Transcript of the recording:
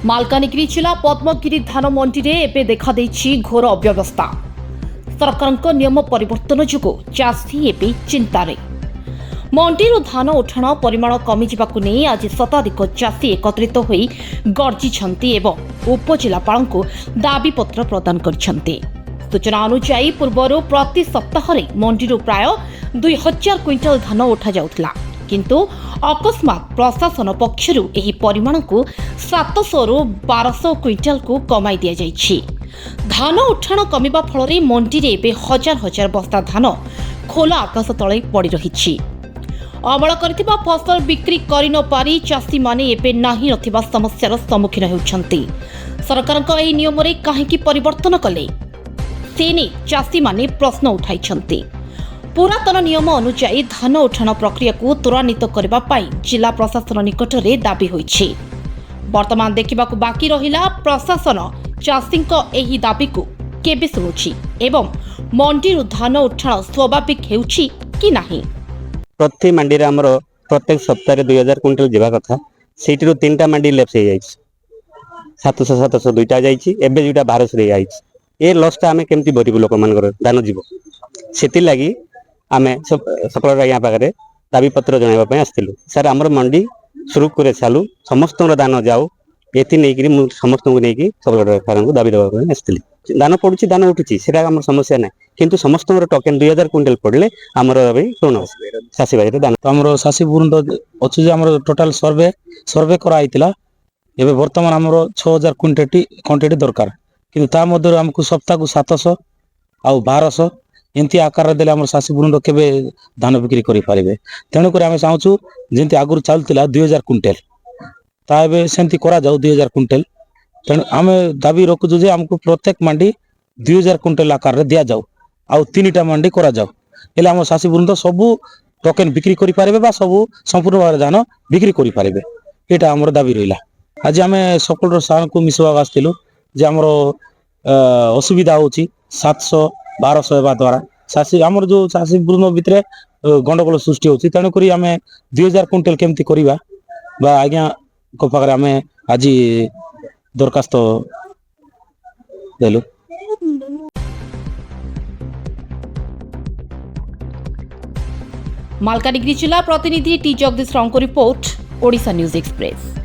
ମାଲକାନଗିରି ଜିଲ୍ଲା ପଦ୍ମଗିରି ଧାନ ମଣ୍ଡିରେ ଏବେ ଦେଖାଦେଇଛି ଘୋର ଅବ୍ୟବସ୍ଥା। ସରକାରଙ୍କ ନିୟମ ପରିବର୍ତ୍ତନ ଯୋଗୁଁ ଚାଷୀ ଏବେ ଚିନ୍ତାରେ। ମଣ୍ଡିରୁ ଧାନ ଉଠାଣ ପରିମାଣ କମିଯିବାକୁ ନେଇ ଆଜି ଶତାଧିକ ଚାଷୀ ଏକତ୍ରିତ ହୋଇ ଗର୍ଜିଛନ୍ତି ଏବଂ ଉପଜିଲ୍ଲାପାଳଙ୍କୁ ଦାବିପତ୍ର ପ୍ରଦାନ କରିଛନ୍ତି। ସୂଚନା ଅନୁଯାୟୀ ପୂର୍ବରୁ ପ୍ରତି ସପ୍ତାହରେ ମଣ୍ଡିରୁ ପ୍ରାୟ 2000 କ୍ୱିଣ୍ଟାଲ ଧାନ ଉଠାଯାଉଥିଲା, କିନ୍ତୁ ଅକସ୍ମାତ୍ ପ୍ରଶାସନ ପକ୍ଷରୁ ଏହି ପରିମାଣକୁ 700ରୁ 1200 କ୍ୱିଣ୍ଟାଲକୁ କମାଇ ଦିଆଯାଇଛି। ଧାନ ଉଠାଣ କମିବା ଫଳରେ ମଣ୍ଡିରେ ଏବେ ହଜାର ହଜାର ବସ୍ତା ଧାନ ଖୋଲା ଆକାଶ ତଳେ ପଡ଼ି ରହିଛି। ଅମଳ କରିଥିବା ଫସଲ ବିକ୍ରି କରିନପାରି ଚାଷୀମାନେ ଏବେ ନାହିଁ ନଥିବା ସମସ୍ୟାର ସମ୍ମୁଖୀନ ହେଉଛନ୍ତି। ସରକାରଙ୍କ ଏହି ନିୟମରେ କାହିଁକି ପରିବର୍ତ୍ତନ କଲେ, ସେ ନେଇ ଚାଷୀମାନେ ପ୍ରଶ୍ନ ଉଠାଇଛନ୍ତି। ପୁରାତନ ନିୟମ ଅନୁଯାୟୀ ଧାନ ଉଠାଣ ପ୍ରକ୍ରିୟାକୁ ତ୍ୱରାନ୍ୱିତ କରିବା ପାଇଁ ଜିଲ୍ଲା ପ୍ରଶାସନ ନିକଟରେ ଦାବି ହୋଇଛି। ବର୍ତ୍ତମାନ ଦେଖିବାକୁ ବାକି ରହିଲା ପ୍ରଶାସନ ଚାଷୀଙ୍କ ଏହି ଦାବିକୁ କେବେ ଶୁଣୁଛି ଏବଂ ମଣ୍ଡିରୁ ଧାନ ଉଠାଣ ସ୍ୱାଭାବିକ ହେଉଛି କି ନାହିଁ। प्रति मंडी रे हमरो प्रत्येक सप्ताह 2000 क्विंटल जीवा कथा सेठी रो तीनटा मंडी लेफ्ट हो जाइछ 700 700 दुईटा जाइछ एबे जुटा 1200 रे जाइछ। ए लॉस ता हमें केमती भरिबो लोक मानकर दान जीवो सेति लागि हमें सकल राया पाखरे दाबी पत्र जणाइबा पय आस्थिलु। सर हमर मंडी शुरू करे चालू समस्त दान जाऊ एति नै कि समस्त को नै कि सकल राया को दाबी देबा पय आस्थिलि। दान पडुची दान उठुची सेटा हमर समस्या नै, किंतु समस्त टोकन 2000 क्विंटल पड़ले हमर अबे कोन चासी भाई दान हमरो चासी बुरुंड अछि जे हमरो टोटल सर्वे करा आइतिला। एबे वर्तमान हमरो 6000 क्वांटिटी दरकार, किंतु ता मध्य हमकु सप्ताह को 700 आ 1200 एंती आकार देले हमर चासी बुरुंड केबे धान बिक्री करि पारिबे। तेनु करे हम चाहूछु जेंती आगुर चलतिला 2000 क्विंटल ता एबे सेंती करा जाऊ 2000 क्विंटल। तेनु हमें दाबी रखुछु जे हमकु प्रत्येक मंडी 2000 क्विंटल आकार रे दिया जाऊ आ तीनटा मंडी करा जाऊ, एले हमर चासी बुरुंड सबु टोकन बिक्री करि पारिबे बा सबु संपूर्ण भाव धान बिक्री करि पारिबे। एटा हमर दाबी रहिला। आज हमें सकल सार को मिसवा आस्थिलु जे हमर असुविधा होची 700 1200 एबा द्वारा चासी हमर जो चासी बुरुंड भितरे गंडगोल सृष्टि होची। तेनु करी हमें 2000 क्विंटल केमती करिबा बा आज्ञा को पाखरे हमें आज दरखास्त देलु। मालकानगिरी जिला प्रतिनिधि टी जगदीश राव को रिपोर्ट, ओडिशा न्यूज एक्सप्रेस।